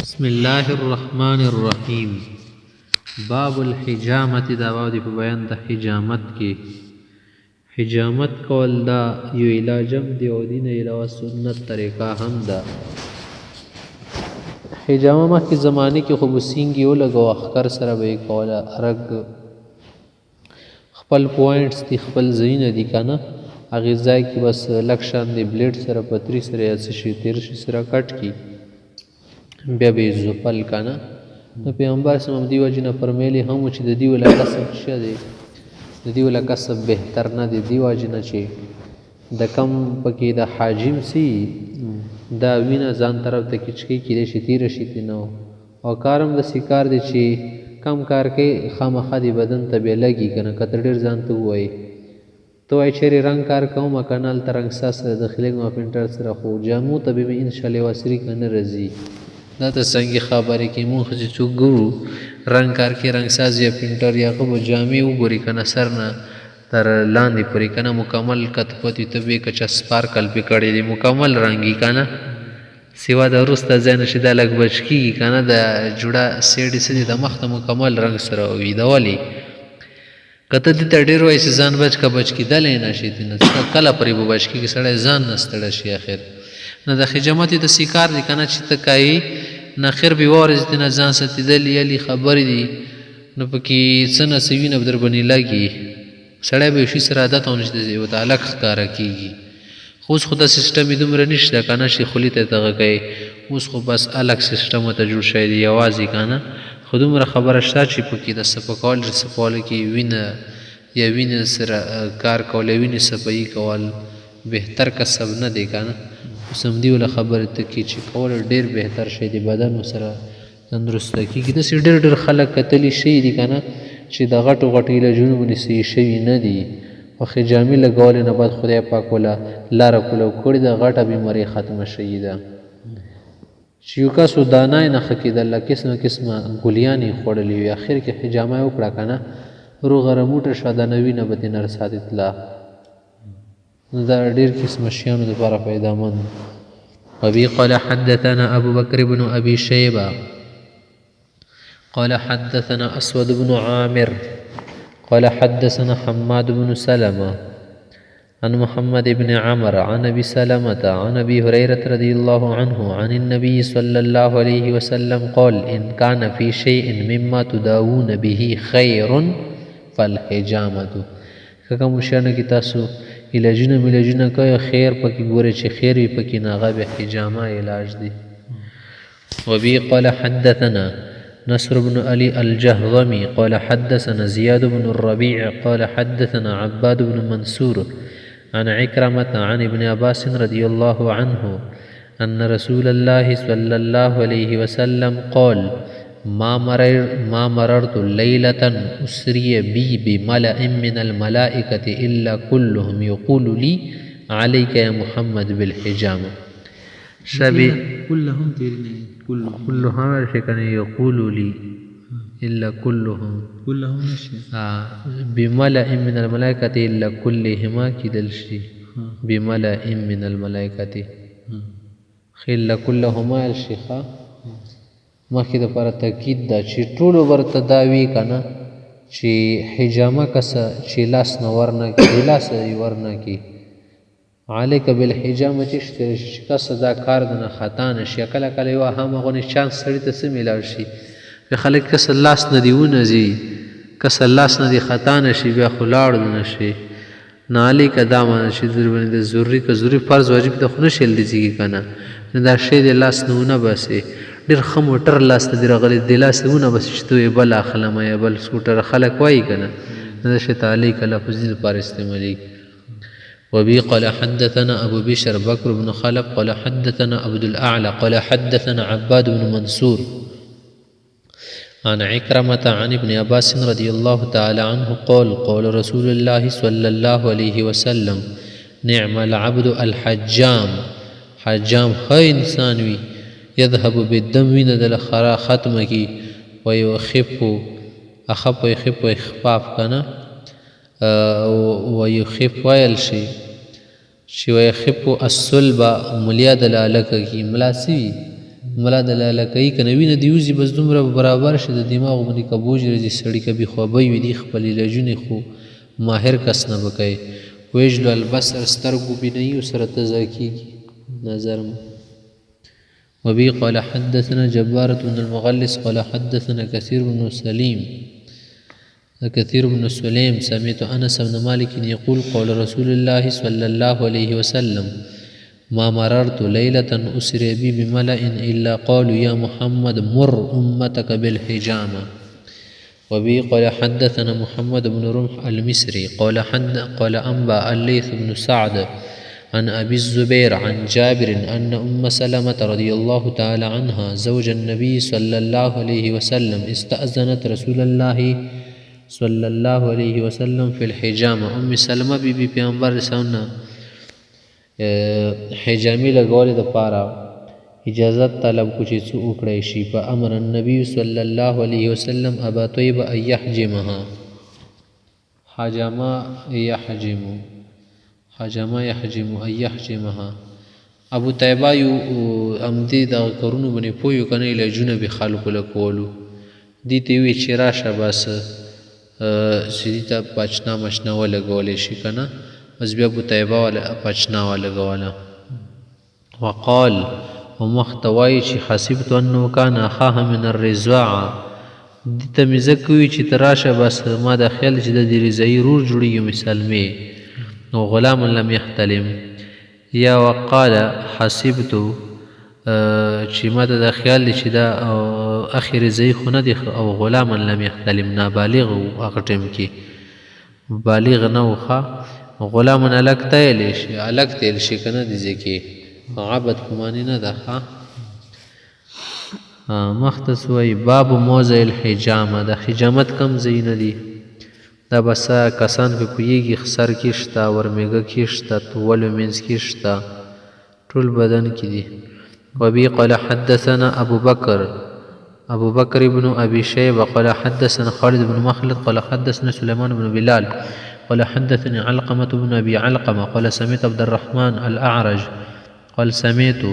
بسم الله الرحمن الرحیم. باب الحجامت، دا باب دی په بیان د حجامت کې. حجامت کول دا یو علاجم دی او دین علاوه سنت طریقه هم ده. حجامه مخکې زمانه کې خو بسینګي ولګو اخکر سره به کوله رګ خپل پوینټس دی خپل زینه دی کنه هغه ځای کې بس لکشان دی بلیډ سره پتری سره یا څه شي تیر شي سره کټ کی بیا به زپل کنه. نو پیغمبر سم دی وجنه فرمایلی هم چې د دی ولا کسب شه دی د دی ولا کسب بهتر نه دی دی وجنه چې د کم پکې د حاجم سی دا وینه ځان طرف ته کچکی کړي شي تیر شي نو او کارم د سکار دی چې کم کار کې خامخا دی بدن ته به لګي کنه کتر ډیر ځان ته وای تو ای چیرې رنگ کار کوم کنال ترنګ ساس داخلي ما پینټر سره خو جامو ته به ان شاء الله وسری کنه رزي دا ته څنګه خبرې کې مونږ چې څوک ګورو رنگ کار کې رنگ ساز یا پینټر یا کوم جامې وګوري کنه سر نه تر لاندې پورې کنه مکمل کتپتی ته به کچ سپارکل پکړې دي مکمل رنگي کنه سیوا د ورسته ځنه شیدا لګ بچکی کنه د جوړه سیډ سې د مخ ته مکمل رنگ سره وي دا والی کته دې ډېر وای چې ځان بچ کا بچ کی دلې نشي دي کله پرې بو بچ کی سړی ځان نستړ شي اخر نه د خجامت د سیکار دي کنه چې تکای نه خیر به ورز دي نه ځان ستیدل یلی خبر دي نو پکې څنګه سوینه بدر بنی لګي سړی به شي سره عادت اونځ دي او تعالی ښکار کیږي خو خدا سیستم دومره نشته کنه شي خلی ته دغه کوي اوس خو بس الګ سیستم ته جوړ شوی دی आवाज کنه خودمره خبره شته چې پکې د سپکول سپول کې وینه یا وینه سره کار کول وینه سپي کول بهتر کسب نه دی کنه سم دی ول خبره ته کې چې کول ډیر بهتر شي دی بدن سره تندرست کیږي د ډیر ډیر خلک کتلی شي دی کنه چې د غټو غټې له جنونو سي شي نه دی او خجامي لګول نه بعد خدای پاک ولا لار کولو کړی د غټه بیماری ختم شي ده چې یو کس دانای نه خکېدل قسمه قسمه ګلیانې خوړلې وي اخر کې حجامه وکړه کنه روغ رموټه شاده نوی نه به نر ساتت لا دا ډیر قسم شیانو لپاره پیدا مند. وبي قال حدثنا ابو بكر بن ابي شيبه قال حدثنا اسود بن عامر قال حدثنا حماد بن سلمة عن محمد بن عمر عن ابي سلمة عن ابي هريرة رضي الله عنه عن النبي صلى الله عليه وسلم قال ان كان في شيء مما تداوون به خير فالحجامة. کوم شانه کی تاسو علاجونه ملاجونه کوي خیر پکې ګوري چې خیر وي پکې ناغه به حجامه علاج دی. وبي قال حدثنا نصر بن علي الجهضمي قال حدثنا زياد بن الربيع قال حدثنا عباد بن منصور عن عكرمة عن ابن عباس رضي الله عنه أن رسول الله صلى الله عليه وسلم قال ما مررت ليلة أسري بي بملأ من الملائكة إلا كلهم يقول لي عليك يا محمد بالحجامة. شبي كلهم شكن يقول لي إلا كلهم بملأ من الملائكة إلا كلهما كدلشي بملأ من الملائكة خل كلهما الشيخا مخکې د پر تاکید دا چې ټولو ورته داوی کنه چې حجامه کسه چې لاس نه ورنه کې لاس یې ورنه کې عليك بالحجامه چې کسه دا کار نه خطا نشي کله کله یو هم غونې چانس سړی ته سم ملاوي شي خلک کسه لاس نه دیونه زی کسه لاس نه دی خطا نشي بیا خلاړ نه شي نالی کدا مانه شي د ضروري که ضروري فرض واجب ته خو نشي لدی کنه دا شی د لاس نه بسې ډېر ښه موټر لاس ته دې راغلی د لاسونه بس چې تو یې بل اخلمه یا بل سکوټر خلک وایي که نه دا شی ته علیک لفظي لپاره استعمالېږي. وبي قال حدثنا أبو بشر بكر بن خلف قال حدثنا عبد الأعلى قال حدثنا عباد بن منصور عن عكرمة عن ابن عباس رضي الله تعالى عنه قال قال رسول الله صلى الله عليه وسلم نعم العبد الحجام حجام هاي انسان وي يذهب بالدم وینه د خرا ختمه کی ويخف اخف ويخف اخفاف کنه ويخف ويل شي ويخف الصلب مليا د لالک کی ملاسی ملا دلاله کوي که نه وینه دې وځي بس دومره برابر شي د دماغ باندې که بوج راځي سړي که بېخوابۍ وي دي خپلې علاجونه خو ماهر کس نه به کوي ویجلو البصر سترګو بینایي ورسره تزه کېږي نظر وبه قال حدثنا جبارة بن المغلس قال حدثنا كثير بن سليم سمعت أنس بن مالك يقول قول رسول الله صلى الله عليه وسلم ما مررت ليلة أسري بي بملأ إلا قالوا يا محمد مر أمتك بالحجامة وبه قال حدثنا محمد بن رمح المصري قال أنبأ الليث بن سعد عن أبي الزبير عن جابر أن أم سلمة رضي الله تعالى عنها زوج النبي صلى الله عليه وسلم استأذنت رسول الله صلى الله عليه وسلم في الحجامة أم سلمة بي پیغمبر رسولنا حجامي لګولې دپاره اجازت طلب کو چې څه وکړی شي فأمر النبي صلى الله عليه وسلم أبا طيب أن يحجمها حجم أن يحجمها ابو طيبه یو امدی د کورونو باندې پویو کنه علاجونه به خلکو لکولو دي ته وی چې راشه بس سړي ته پچنا مشنا ولګولې شي کنه بس بیا ابو طيبه ولا پچنا ولګوله وقال ومحتوي چې حسبت انه كان اخاها من الرزاعه دي ته مزکوي چې تراشه بس ما د خیال چې د رضای رور جوړیږي مسلمه نو غلام لم يحتلم یا وقال حسبت چې ما ته د خیال چې دا اخر زی خو نه دی او غلام لم يحتلم نابالغ او هغه ټیم کې بالغ نه وخه غلام الک تیل شي کنه دي ځکه عبد کمانی نه ده مختص وی باب موضع الحجامه د حجامت کم زین دي دا بسا کسان په پویږي خسر کې شتا ورمېګه کې شتا طول منځ کې شتا ټول بدن کې دي وبي قال حدثنا ابو بكر بن ابي شيبه قال حدثنا خالد بن مخلد قال حدثنا سليمان بن بلال قال حدثني علقمة بن ابي علقمة قال سمعت عبد الرحمن الاعرج قال سمعت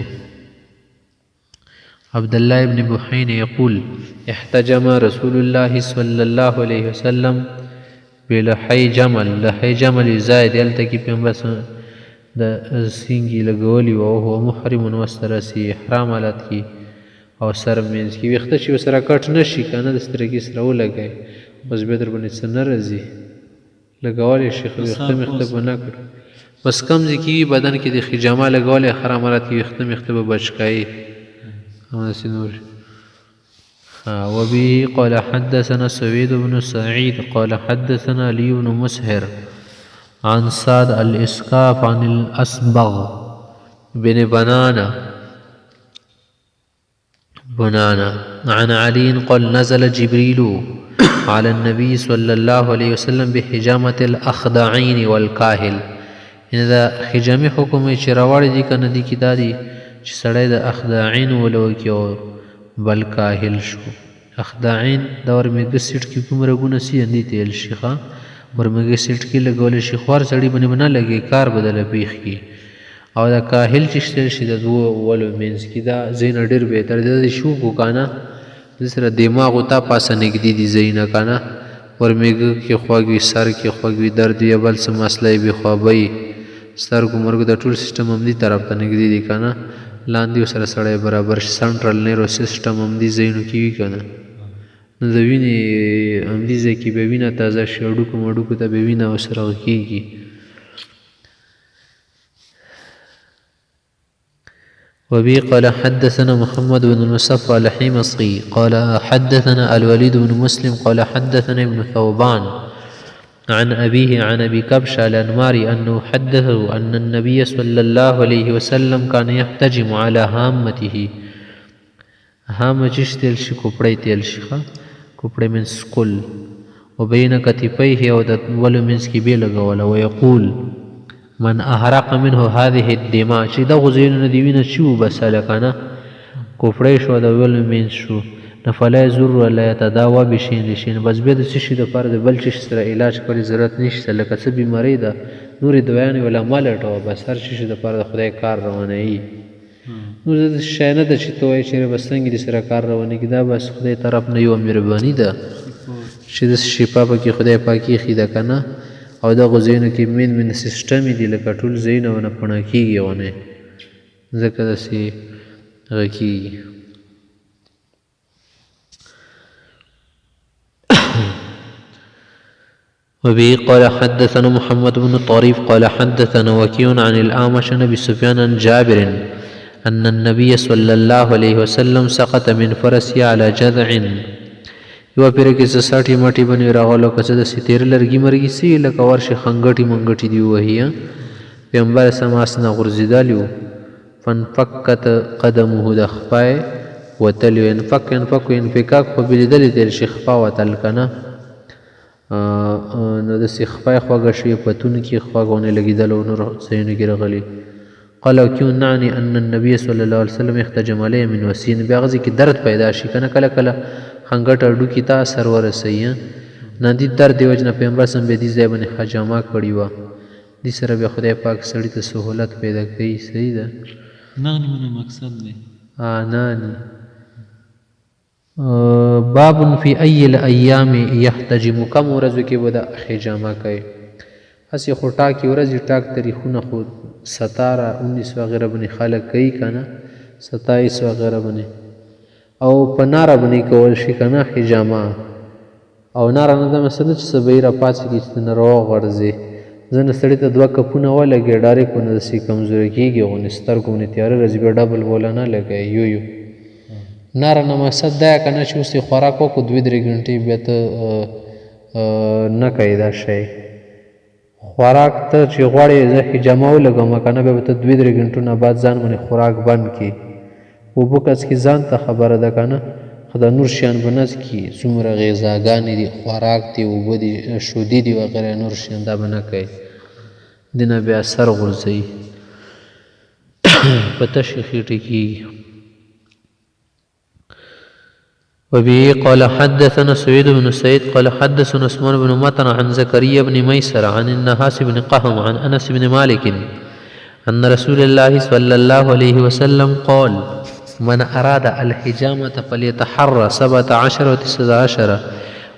عبد الله بن بحين يقول احتجم رسول الله صلى الله عليه وسلم بلحی جمل زائد یلته کې پیغمبر د سینګي لګولي او هو محرم واسترسي احرام حالت کې او سر مینځ کې وخته چې سره کټ نشي کنه د سترګې سره ولګي بس به در باندې څه ناراضي لګولي شیخ وخته نه کړ بس کم ځکه بدن کې د حجامه لګولي حرام حالت کې وخته به بچکای او سينور وبه قال حدثنا سويد بن سعيد قال حدثنا علي بن مسهر عن سعد الإسكاف عن الأسبغ بن بنانة عن علي قال نزل جبريل على النبي صلى الله عليه وسلم بحجامة الأخدعين والكاهل ان دا حجامي حکم چې راوړی دي کنه دي کې دادي چې سړی د اخدعين ولوکي او بل کاهل شو اخدعين دا ورمېږه سیټ کې کوم رګونه سي اندي تیل شيخه ورمېږه سیټ کې لګول شي خوار سړی باندې بنا لګي کار بدله پیخ کی او دا کاهل چې شي د دوه ولو مینس کې دا زین ډېر به تر دې شو کو کنه سره دماغ او تا پاسه نګدي دي زین کنه ورمېږه کې خواږي سر کې خواږي درد یا بل څه مسله به خوابي سترګو مرګ د ټول سیستم هم دي طرف ته نګدي دي کنه لاندې سره سړی برابر سنټرل نیرو سیستم هم دي زینو کې وی کنه نو د وینې هم دي ځکه به وینه تازه شي وډوکو ته به وینه وسره کېږي وبه قال حدثنا محمد بن المصفى الحمصي قال حدثنا الوليد بن مسلم قال حدثنا ابن ثوبان عن أبيه عن أبي كبشة الأنماري أنه حدثه أن النبي صلى الله عليه وسلم كان يحتجم على هامته هامة تل شي كوپړی تل شي كوپړی من سکل وبين كتفيه او د ولو منس کې به لګول ويقول من احرق منه هذه الدماء چې د غزين ندی وینه شو بساله کنه کوپړی شو د ولو منس شو فلا يزر ولا يتداوى بشيء بس به د شي د پر د بل شي سره علاج کولو ضرورت نشته لکه څه بیماری ده نور دوایان ولا مال ټو بس هر شي د پر د خدای کار روانه ای نو داسې شی نه ده چې ته وایې چېرې به څنګه دې سره کار روانې کړي دا بس خدای طرف نه یوه مهرباني ده چې داسې شفا پکې خدای پاک ایښي ده که نه او دغو ځایونو کې مین سیسټم یې دي لکه ټول ځایونه ونه پڼه کېږي ونې ځکه داسې هغه کېږي. وبه قال حدثنا محمد بن طريف قال حدثنا وكيع عن الأعمش عن أبي سفيان عن جابر أن النبي صلى الله عليه وسلم سقط من فرسه على جذع یوه پیره کې څه ساټې ماټې باندې راغلو که څه داسې تېره لرګي مرګي سوي لکه ورشي خنګټې منګټې دي ووهي پیغمبر اسلام آس نه غورځېدلی و فانفکت قدمه د خپا یې وتلی و انفک انفکاک خو بلیدلې تېر شي خپا وتل که نه نو داسې خپا یې خوږه شوې پتون کې خواږونه لګېدل او نور ځایونو کې راغلي. قال وکیع نعني ان النبي صلی الله علیه وسلم احتجم علیه من وسین بیا هغه ځای کې درد پیدا شي که نه کله کله خنګټ هډوکي ته اثر ورسوي نه دې درد د وجې نه پیغمبر صم بیا دې ځای باندې حجامه کړې وه دې سره بیا خدای پاک سړي ته سهولت پیدا کوي. صحیح ده نغني من مقصد دی ناني. باب فی ای الایام یحتجم کم ورځو کې به د حجامه کوي هسې خو ټاکې ورځې ټاک تاریخونه خو 17 19 وغیره باندې خلک کوي که نه 27 وغیره باندې او په ناره باندې کول شي که نه حجامه او ناره نه ده مثلا چې سبی را پاڅېږي چې نه راوغورځي ځنه سړي ته 2 کپونه ولګي ډایرکټ ونه داسې کمزوري کېږي غونې سترګو باندې تیاره راځي بیا ډبل بوله نه لګوي یو ناره نه مقصد دا که نه چې اوس یې خوراک وکړو 2-3 ګنټې بیا ته نه کوي دا شی خوراک ته چې غواړې زه حجامه ولګوم که نه بیا به ته 2-3 ګنټو نه بعد ځان باندې خوراک بند کړي اوبه کس کې ځان ته خبره ده که نه خو دا نور شیان به نه څکي څومره غذاګانې دي خوراک دي اوبه دي شودې دي وغیره نور شیان دا به نه کوي دې نه بیا سر غورځوي په تشې خېټې کېږي. وبه قال حدثنا سعيد بن سعيد قال حدثنا عثمان بن مطر عن زكريا بن ميسر عن النهاس بن قهم عن أنس بن مالك أن رسول الله صلى الله عليه وسلم قال من أراد الحجامة فليتحرى 17 و 19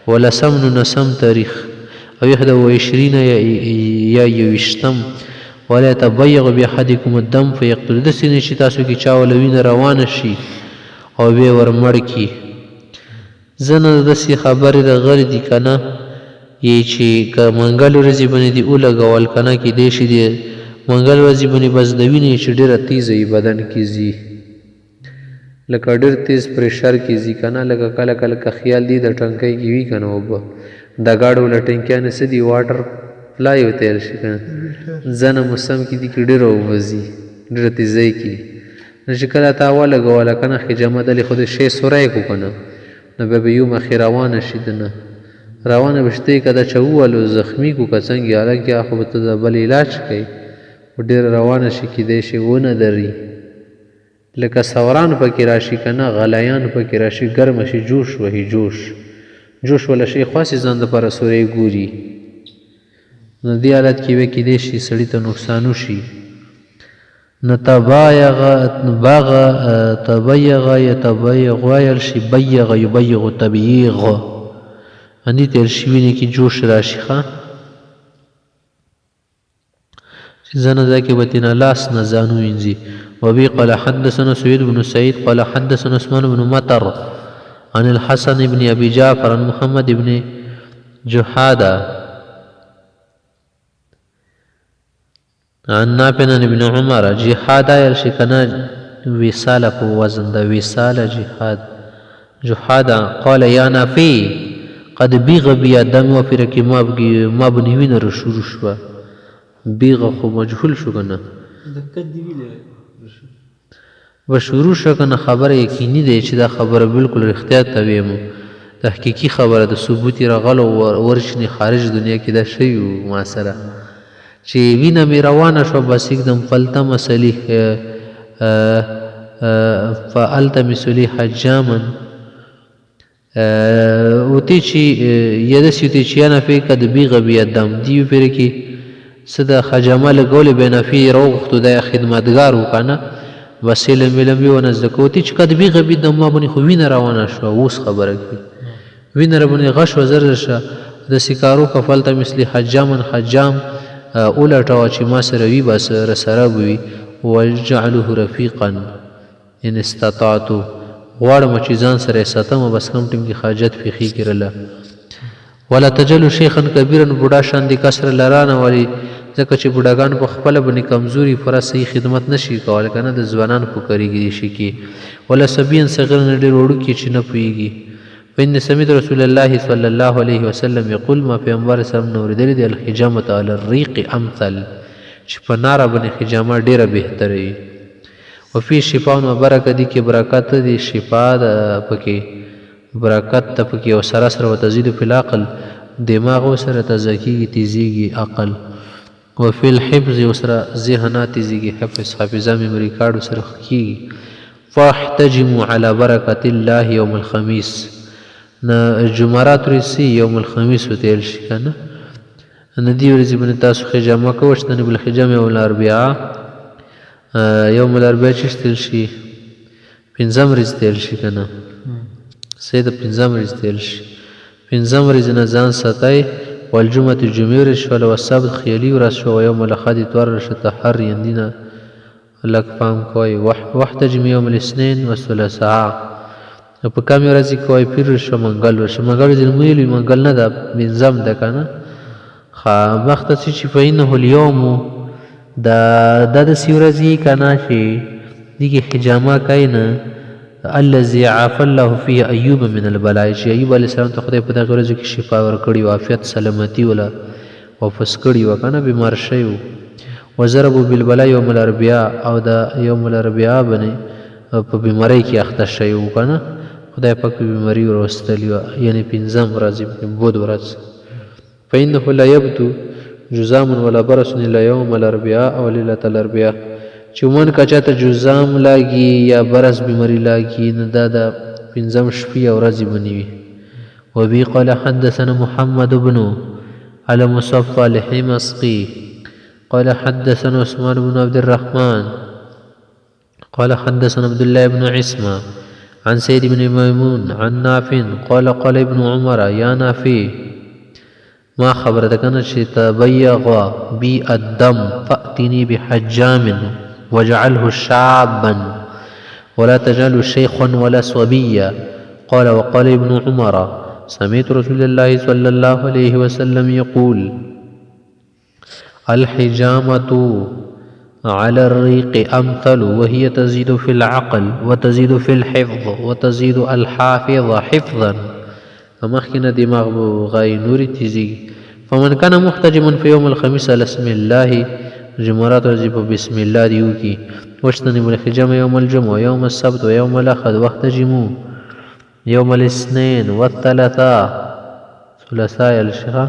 ولا سمن نسم تاريخ أو 21 يا يوشتم ولا يتبيغ بأحدكم الدم فيقتل دسني چې تاسو کې چا ولوینه روانه شي او بیا ورمړ کی زنه داسې خبرې راغلې دي که نه یې چې که منګل ورځې باندې دې ولګول که نه کیدای شي د منګل ورځې باندې بس د وینې چې ډېره تیزه وي بدن کې ځي لکه ډېر تیز پریشر کې ځي که نه لکه کله کله که خیال دی د ټنکۍ کې وي که نه اوبه د ګاډو له ټنکیانې څه دي واټر فلای وتیل شي که نه ځنه موسم کې دي کې ډېره اوبه ځي ډېره تیزۍ کې نو چې کله تا ولګوله که نه حجامه دلې خو د شی سوری کړو که نه نو بیا به یو مخې روانه شي د نه روانه به شته که دا چا وولو زخمي کړو که څنګه هلکې خو به ته د بل علاج کوي خو ډېره روانه شي کیدای شي ونه دري لکه سوران پکې راشي که نه غلیان پکې راشي ګرمه شي جوش وهي جوش ولا شي خاصې ځان دپاره سوری ګوري نو دې حالت کې به کیدای شي سړي ته نقصان وشي. نو تبایغ یتبایغ وایل شي بیغ یبیغ تبییغ اندې تېر شوي نه کې جوش راشي ښه چې ځنه ځای کې به تېنه لاس نه ځان ووینځي. وبه قال حدثنا سعيد بن سعيد قال حدثنا عثمان بن مطر عن الحسن بن أبي جعفر عن محمد بن جحادة عن نافع عن ابن عمر جهاد يلشكنا وصال په وزن د وصال جهاد جهاد قال يا نافع قد بيغ بي دم وفرك ما بنوين رشور شو بيغ خو مجهول شو کنه و شروع شو کنه خبره یقیني دی چې دا خبره بالکل اختیار ته ویم د حقيقي خبره د ثبوت راغلو ورشنی خارج دنیا کې دا شی ما سره چې وینه مې روانه شو بس एकदम فلته مسلې فالتمس لي حجاما وتی چې یدس یتی چې انا فی قد بیغ بی دم دی پر کې صدا حجامه لګول بنا فی روغ خدای خدمتګار وکنه وسیله ملمبي ونه زده کوتي چې قد بیغه بي د ما باندې خو وینه روانه شوه اوس خبره کوي وینه را باندې غش و زر شه د سکارو کفلته مثل حجامن حجام اولټوه چې ما سره وي بس رسره به وي وجعله رفیقا ان استطعتو غواړم چې ځان سره یې ساتم بس کم ټیم کې حاجت پیښې کړله ولا تجلو شیخا کبیرا بوډا شان دي کسر لرانه ولی ځکه چې بوډاګان په خپله باندې کمزوري پوره صحیح خدمت نشي کولی که نه د ځوانانو په کارېږي شي کې ولا صبیان صغیر نه ډېر وړوکي چې نه پوهېږي فإن سمعت رسول الله صلی الله علیه وسلم یقول ما پیغمبر صاحب نه اورېدلی دی الحجامة علی الریق امثل چې په ناره باندې حجامه ډېره بهتره وي وفي شفا و برکه دي کې برکت دي شفا ده پکې برکت ته پکې او سره سره وتزید فی العقل دماغ سره تازه کېږي تیزېږي عقل وفي الحفظ وسره ذهنات تیزېږي حافظه میموري کارډ سره کېږي فاحتجموا على برکة الله یوم الخمیس نه جمعرات ورځې یوم الخمیس وتیل شي که نه نه دې ورځې باندې تاسو حجامه کوه چې نه بالحجام یوم الاربعاء یوم الاربعاء چې تیل شي پنځم ورځ تیل شي که نه صحیح ده پنځم ورځ تیل شي پنځم ورځ نه ځان ساتئ والجمعة جمعې ورځ شوله والسبت خیالي ورځ شوه ویوم الاحد اتوار ورځ تحر یندینه لږ پام کوئ واحتجم یوم الاثنین والثلاثاء په کمې ورځې کوئ پیر ورځ شوه منګل ورځ شوه منګل ورځ لمونځ وي منګل نه ده پنځم ده که نه مخته چې فإنه اليوم دا داسې ورځې که نه چې دې کې حجامه کوي نه الذي عاف الله فيه ایوب من البلاء چې ایوب علیه السلام ته خدای په دغه ورځو کې شفا ورکړې و عافیت سلامتي وله واپس کړي وه که نه بیمار شوی و وضربوا بالبلاء یوم الاربعاء او د یوم الاربعاء باندې په بیمارۍ کې اخته شوی و که نه خدای پاک په بیماري وروستلي وه یعنې پنځم ورځ بود ورځ فإنه لا يبدو جزام ولا برس الا یوم الاربعاء او لیلة الاربعاء چې عموماً که چاته جزام لاګي یا برس بیماري لاګي نو دا د پنځم شپې او ورځې باندې وي وبه قال حدثنا محمد بن على مصفى الحمصقي قال حدثنا عثمان بن عبد الرحمن قال حدثنا عبد الله بن عصمة عن سيد بن ميمون عن نافع قال ابن عمر يا نافع ما خبرتك أنا تبيغ بي الدم فأتني بحجام واجعله شابا ولا تجعله شيخا ولا صبيا قال وقال ابن عمر سمعت رسول الله صلى الله عليه وسلم يقول الحجامة على الريق أمثل وهي تزيد في العقل وتزيد في الحفظ وتزيد الحافظ حفظا فمخنا دماغ غاي نوري تزيد فمن كان محتجما في يوم الخميس على اسم الله جمعرات ورځې په بسم الله دې وکړي واجتنبوا الحجامة يوم الجمعة ويوم السبت ويوم الأحد واحتجموا يوم الاثنين والثلاثاء ثلاثاء الشيخة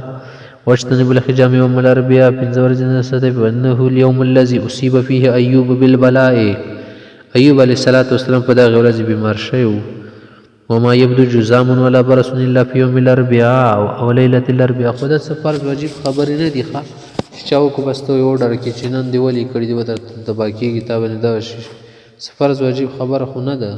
واجتنبوا الحجامة يوم الأربعاء پنځه ورځې نه ساتئ وأنه اليوم الذي أصيب فيه أيوب بالبلاء أيوب عليه الصلاة والسلام په دغه ورځ بیمار شوی وما يبدو جزام ولا برس إلا في يوم الأربعاء أو ليلة الأربعاء خو دا څه فرض واجب خبرې نه دي ښه چې چا وکړو بس ته یې وډر کړي چې نن دې ولې کړي دي به درته تباه کېږي تا باندې دا څه فرض واجب خبره خو نه ده